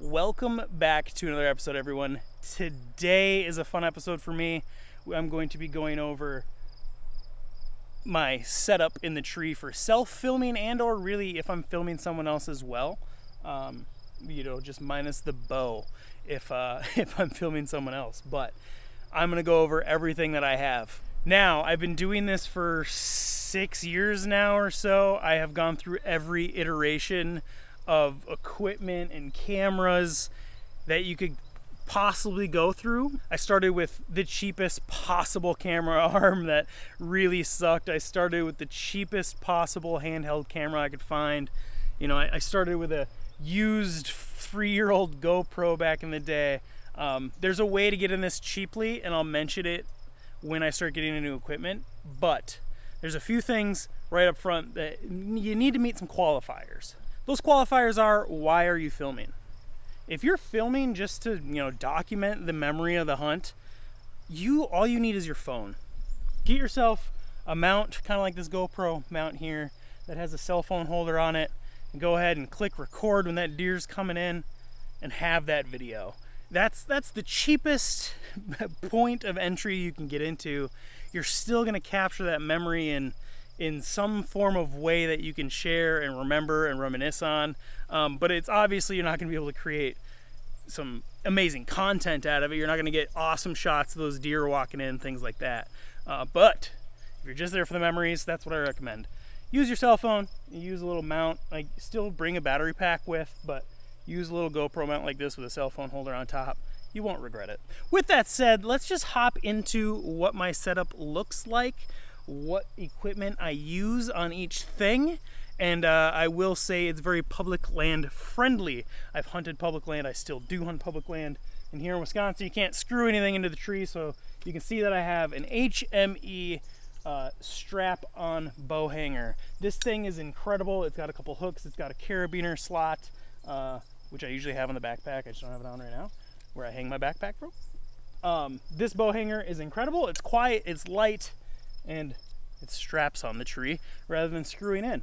Welcome back to another episode, everyone. Today is a fun episode for me. I'm going to be going over my setup in the tree for self-filming and or really if I'm filming someone else as well. Just minus the bow if I'm filming someone else. But I'm going to go over everything that I have. Now, I've been doing this for 6 years now or so. I have gone through every iteration of equipment and cameras that you could possibly go through. I started with the cheapest possible camera arm that really sucked. I started with the cheapest possible handheld camera I could find. I started with a used 3-year-old GoPro back in the day. There's a way to get in this cheaply, and I'll mention it when I start getting into equipment, but there's a few things right up front that you need to meet some qualifiers. Those qualifiers are, why are you filming? If you're filming just to, document the memory of the hunt, all you need is your phone. Get yourself a mount, kind of like this GoPro mount here, that has a cell phone holder on it, and go ahead and click record when that deer's coming in and have that video. That's the cheapest point of entry you can get into. You're still going to capture that memory in some form of way that you can share and remember and reminisce on. But it's obviously you're not going to be able to create some amazing content out of it. You're not going to get awesome shots of those deer walking in, things like that. But if you're just there for the memories, that's what I recommend. Use your cell phone, use a little mount. Like, still bring a battery pack with, but use a little GoPro mount like this with a cell phone holder on top. You won't regret it. With that said, let's just hop into what my setup looks like, what equipment I use on each thing, and I will say it's very public land friendly. I've hunted public land, I still do hunt public land, and here in Wisconsin you can't screw anything into the tree, so you can see that I have an HME strap-on bow hanger. This thing is incredible. It's got a couple hooks, it's got a carabiner slot, which I usually have on the backpack. I just don't have it on right now, where I hang my backpack from. This bow hanger is incredible. It's quiet, it's light, and it straps on the tree rather than screwing in.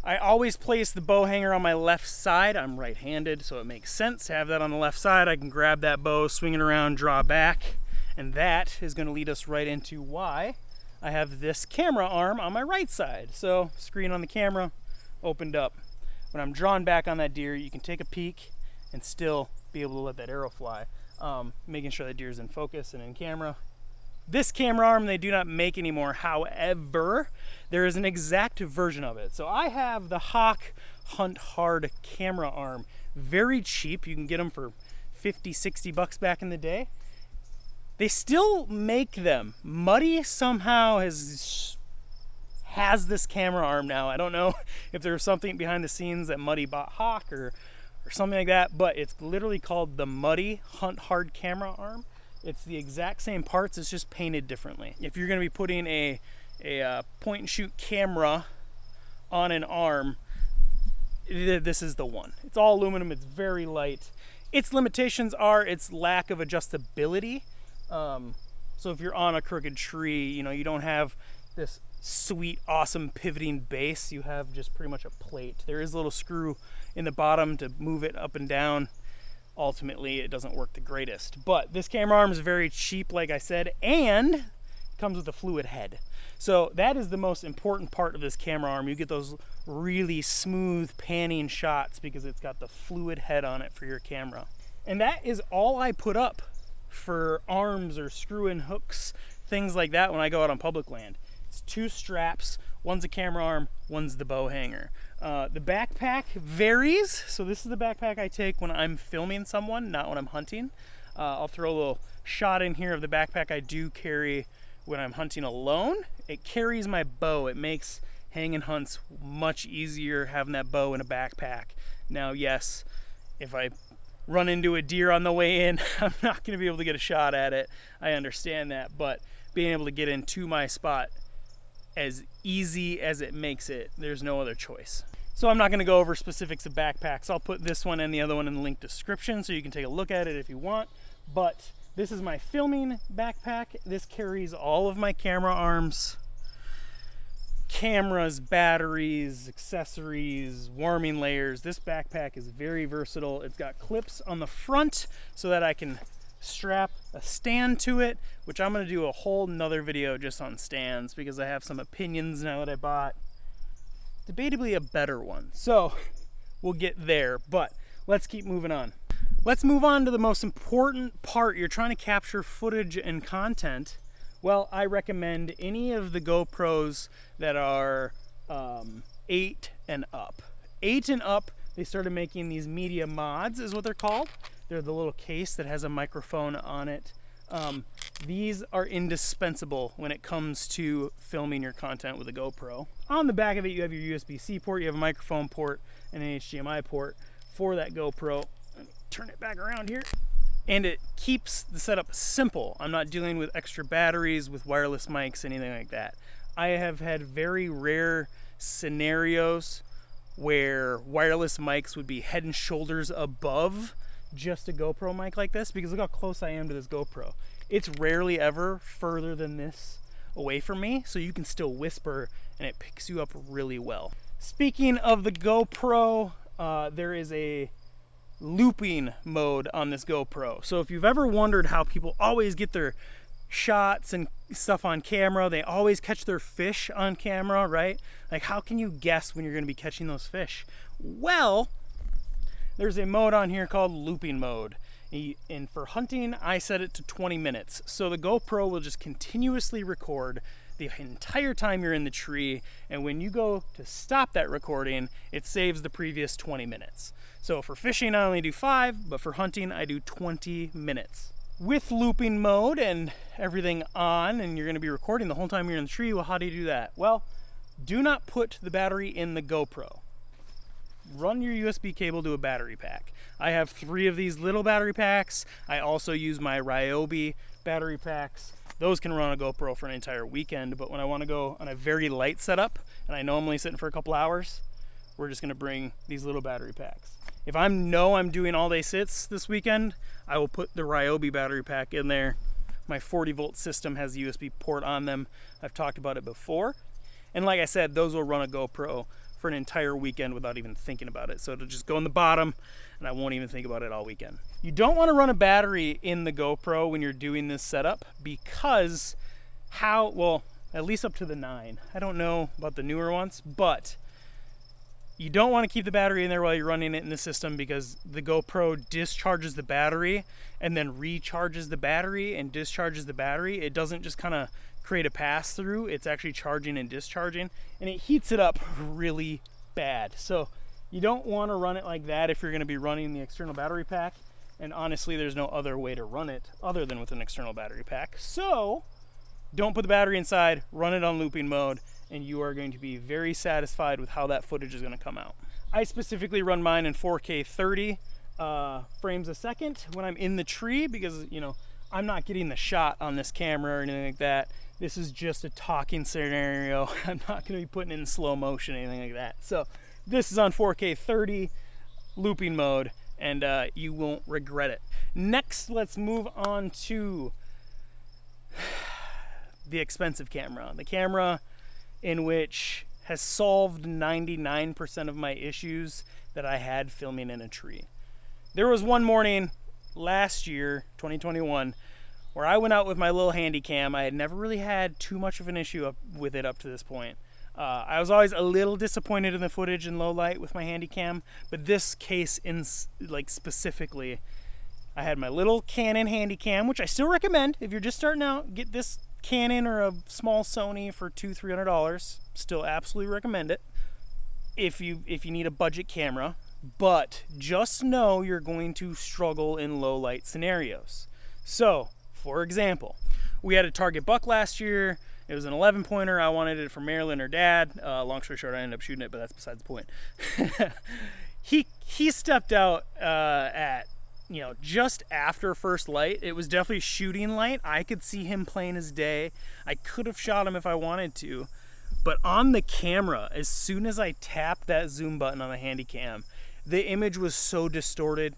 I always place the bow hanger on my left side. I'm right-handed, so it makes sense to have that on the left side. I can grab that bow, swing it around, draw back, and that is going to lead us right into why I have this camera arm on my right side. So, screen on the camera, opened up. When I'm drawn back on that deer, you can take a peek and still be able to let that arrow fly, making sure that deer's in focus and in camera. This camera arm they do not make anymore. However, there is an exact version of it. So I have the Hawk Hunt Hard camera arm. Very cheap. You can get them for $50-$60 back in the day. They still make them. Muddy somehow has this camera arm now. I don't know if there was something behind the scenes that Muddy bought Hawk or something like that, but it's literally called the Muddy Hunt Hard camera arm. It's the exact same parts, it's just painted differently. If you're going to be putting a point and shoot camera on an arm, this is the one. It's all aluminum, it's very light. Its limitations are its lack of adjustability. So if you're on a crooked tree, you don't have this sweet, awesome pivoting base. You have just pretty much a plate. There is a little screw in the bottom to move it up and down. Ultimately, it doesn't work the greatest. But this camera arm is very cheap, like I said, and comes with a fluid head. So that is the most important part of this camera arm. You get those really smooth panning shots because it's got the fluid head on it for your camera. And that is all I put up for arms or screw-in hooks, things like that when I go out on public land. It's 2 straps, one's a camera arm, one's the bow hanger. The backpack varies, so this is the backpack I take when I'm filming someone, not when I'm hunting. I'll throw a little shot in here of the backpack I do carry when I'm hunting alone. It carries my bow. It makes hanging hunts much easier having that bow in a backpack. Now, yes, if I run into a deer on the way in, I'm not going to be able to get a shot at it. I understand that, but being able to get into my spot as easy as it makes it, there's no other choice. So I'm not going to go over specifics of backpacks. I'll put this one and the other one in the link description so you can take a look at it if you want. But this is my filming backpack. This carries all of my camera arms, cameras, batteries, accessories, warming layers. This backpack is very versatile. It's got clips on the front so that I can strap a stand to it, which I'm going to do a whole nother video just on stands because I have some opinions now that I bought debatably a better one. So we'll get there, but let's keep moving on. Let's move on to the most important part. You're trying to capture footage and content. Well, I recommend any of the GoPros that are 8 and up. 8 and up, they started making these media mods, is what they're called. They're the little case that has a microphone on it. These are indispensable when it comes to filming your content with a GoPro. On the back of it, you have your USB-C port, you have a microphone port, and an HDMI port for that GoPro. Let me turn it back around here. And it keeps the setup simple. I'm not dealing with extra batteries, with wireless mics, anything like that. I have had very rare scenarios where wireless mics would be head and shoulders above just a GoPro mic like this, because look how close I am to this GoPro. It's rarely ever further than this away from me, so you can still whisper and it picks you up really well. Speaking of the GoPro, there is a looping mode on this GoPro. So if you've ever wondered how people always get their shots and stuff on camera, they always catch their fish on camera, right? Like, how can you guess when you're going to be catching those fish? Well, there's a mode on here called looping mode. And for hunting, I set it to 20 minutes. So the GoPro will just continuously record the entire time you're in the tree, and when you go to stop that recording, it saves the previous 20 minutes. So for fishing, I only do 5, but for hunting, I do 20 minutes. With looping mode and everything on, and you're going to be recording the whole time you're in the tree, well, how do you do that? Well, do not put the battery in the GoPro. Run your USB cable to a battery pack. I have 3 of these little battery packs. I also use my Ryobi battery packs. Those can run a GoPro for an entire weekend, but when I want to go on a very light setup, and I know I'm only sitting for a couple hours, we're just going to bring these little battery packs. If I know I'm doing all-day sits this weekend, I will put the Ryobi battery pack in there. My 40-volt system has a USB port on them. I've talked about it before. And like I said, those will run a GoPro for an entire weekend without even thinking about it. So it'll just go in the bottom, and I won't even think about it all weekend. You don't want to run a battery in the GoPro when you're doing this setup because well, at least up to the 9. I don't know about the newer ones, but you don't want to keep the battery in there while you're running it in the system because the GoPro discharges the battery and then recharges the battery and discharges the battery. It doesn't just kind of create a pass through, it's actually charging and discharging, and it heats it up really bad. So you don't want to run it like that if you're going to be running the external battery pack, and honestly there's no other way to run it other than with an external battery pack. So don't put the battery inside, run it on looping mode, and you are going to be very satisfied with how that footage is going to come out. I specifically run mine in 4K 30 frames a second when I'm in the tree because, you know, I'm not getting the shot on this camera or anything like that. This is just a talking scenario. I'm not going to be putting it in slow motion or anything like that. So this is on 4K 30 looping mode, and you won't regret it. Next, let's move on to the expensive camera. The camera in which has solved 99% of my issues that I had filming in a tree. There was one morning last year, 2021, where I went out with my little handy cam. I had never really had too much of an issue with it up to this point. I was always a little disappointed in the footage in low light with my handy cam, but this case specifically, I had my little Canon handy cam, which I still recommend if you're just starting out. Get this Canon or a small Sony for $200-300. Still absolutely recommend it if you need a budget camera, but just know you're going to struggle in low light scenarios. So for example, we had a target buck last year. It was an 11-pointer. I wanted it for Marilyn, her dad. Long story short, I ended up shooting it, but that's besides the point. He stepped out at, just after first light. It was definitely shooting light. I could see him playing his day. I could have shot him if I wanted to, but on the camera, as soon as I tapped that zoom button on the handy cam, the image was so distorted.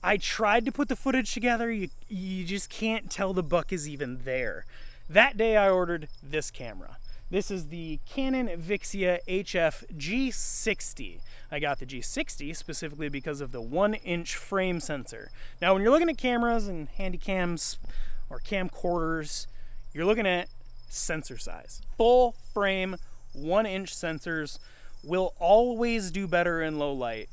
I tried to put the footage together. You just can't tell the buck is even there. That day I ordered this camera. This is the Canon Vixia HF G60. I got the G60 specifically because of the 1-inch frame sensor. Now, when you're looking at cameras and handy cams or camcorders, you're looking at sensor size. Full frame 1-inch sensors will always do better in low light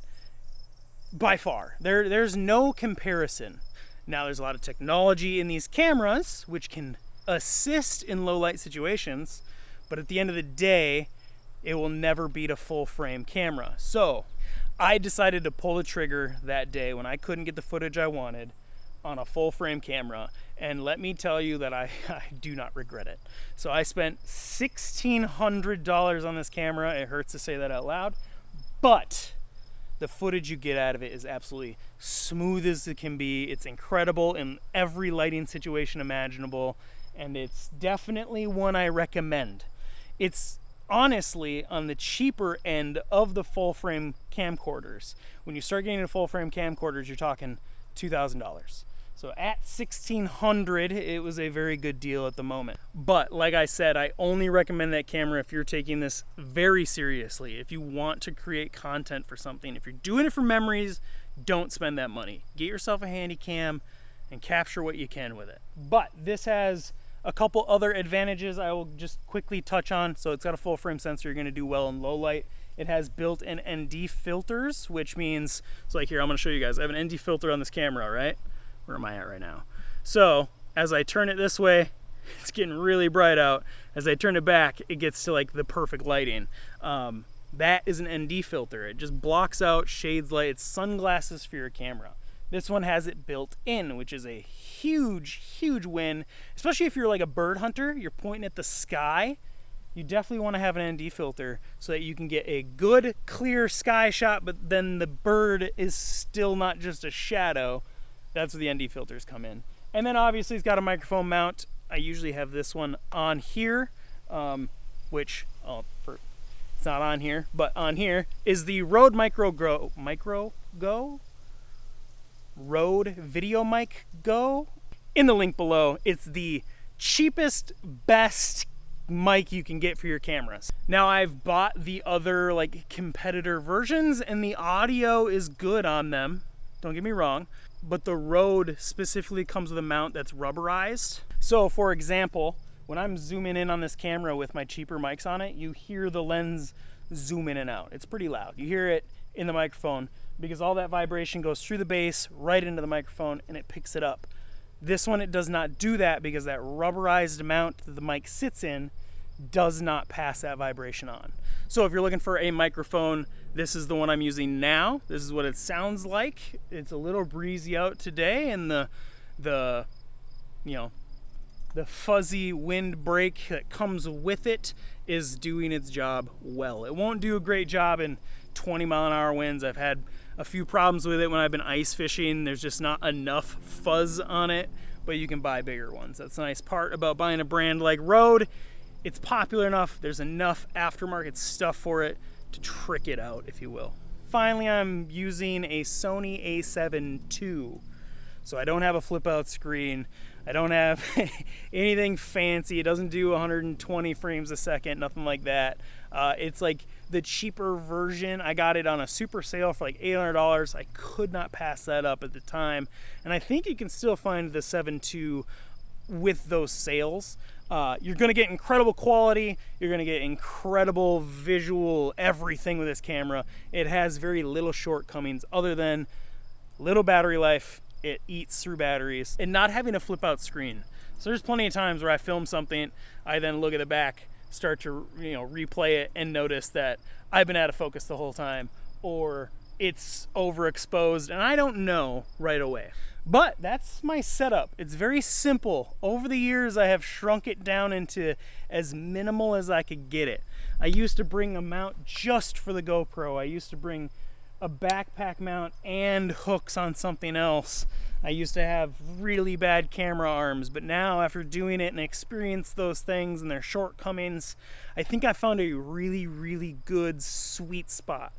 by far. There's no comparison. Now, there's a lot of technology in these cameras which can assist in low light situations, but at the end of the day, it will never beat a full frame camera. So I decided to pull the trigger that day when I couldn't get the footage I wanted on a full frame camera, and let me tell you that I do not regret it. So I spent $1,600 on this camera. It hurts to say that out loud, but the footage you get out of it is absolutely smooth as it can be. It's incredible in every lighting situation imaginable, and it's definitely one I recommend. It's honestly on the cheaper end of the full frame camcorders. When you start getting into full frame camcorders, you're talking $2,000. So at $1,600, it was a very good deal at the moment. But like I said, I only recommend that camera if you're taking this very seriously. If you want to create content for something, if you're doing it for memories, don't spend that money. Get yourself a handy cam and capture what you can with it. But this has a couple other advantages I will just quickly touch on. So it's got a full frame sensor. You're going to do well in low light. It has built-in ND filters, which means, so like here, I'm going to show you guys. I have an ND filter on this camera, right? Where am I at right now? So as I turn it this way, it's getting really bright out. As I turn it back, it gets to like the perfect lighting. That is an ND filter. It just blocks out shades light. It's sunglasses for your camera. This one has it built in, which is a huge, huge win, especially if you're like a bird hunter, you're pointing at the sky. You definitely want to have an ND filter so that you can get a good, clear sky shot, but then the bird is still not just a shadow. That's where the ND filters come in. And then obviously it's got a microphone mount. I usually have this one on here, which, it's not on here, but on here is the Rode Rode Video Mic Go. In the link below, it's the cheapest, best mic you can get for your cameras. Now, I've bought the other like competitor versions and the audio is good on them. Don't get me wrong. But the Rode specifically comes with a mount that's rubberized. So for example, when I'm zooming in on this camera with my cheaper mics on it, you hear the lens zoom in and out. It's pretty loud. You hear it in the microphone because all that vibration goes through the base right into the microphone and it picks it up. This one, it does not do that because that rubberized mount that the mic sits in does not pass that vibration on. So if you're looking for a microphone, this is the one I'm using now. This is what it sounds like. It's a little breezy out today, and the fuzzy wind break that comes with it is doing its job well. It won't do a great job in 20-mile-an-hour winds. I've had a few problems with it when I've been ice fishing. There's just not enough fuzz on it, but you can buy bigger ones. That's the nice part about buying a brand like Rode. It's popular enough, there's enough aftermarket stuff for it to trick it out, if you will. Finally, I'm using a Sony a7 II. So I don't have a flip out screen. I don't have anything fancy. It doesn't do 120 frames a second, nothing like that. It's like the cheaper version. I got it on a super sale for like $800. I could not pass that up at the time. And I think you can still find the 7 II with those sales. You're going to get incredible quality. You're going to get incredible visual everything with this camera. It has very little shortcomings other than little battery life. It eats through batteries and not having a flip out screen. So there's plenty of times where I film something, I then look at the back, start to replay it and notice that I've been out of focus the whole time or it's overexposed and I don't know right away. But that's my setup. It's very simple. Over the years, I have shrunk it down into as minimal as I could get it. I used to bring a mount just for the GoPro. I used to bring a backpack mount and hooks on something else. I used to have really bad camera arms, but now after doing it and experienced those things and their shortcomings, I think I found a really, really good sweet spot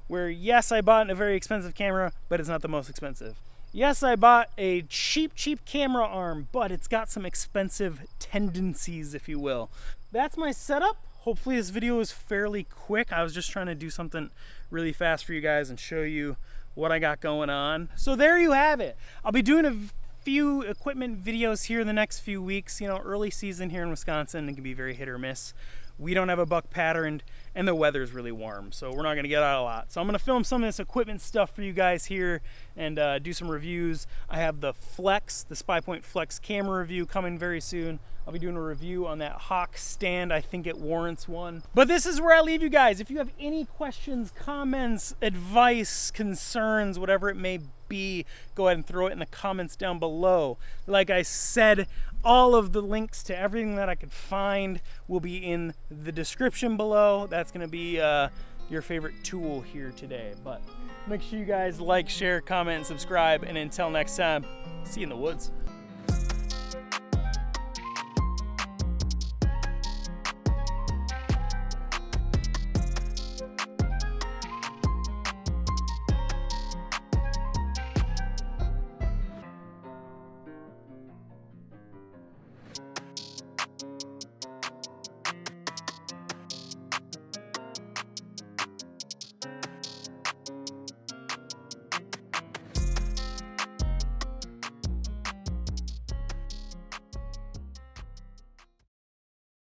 where, yes, I bought a very expensive camera, but it's not the most expensive. Yes, I bought a cheap camera arm, but it's got some expensive tendencies, if you will. That's my setup. hopefully this video is fairly quick. I was just trying to do something really fast for you guys and show you what I got going on. So there you have it. I'll be doing a few equipment videos here in the next few weeks. You know, early season here in Wisconsin, it can be very hit or miss. We don't have a buck patterned and the weather's really warm, so we're not gonna get out a lot. So I'm gonna film some of this equipment stuff for you guys here and do some reviews. I have the Flex, the Spy Point Flex camera review coming very soon. I'll be doing a review on that Hawk stand. I think it warrants one. But this is where I leave you guys. If you have any questions, comments, advice, concerns, whatever it may be, go ahead and throw it in the comments down below. Like I said, all of the links to everything that I could find will be in the description below. That's gonna be your favorite tool here today. But make sure you guys like, share, comment, and subscribe. And until next time, see you in the woods.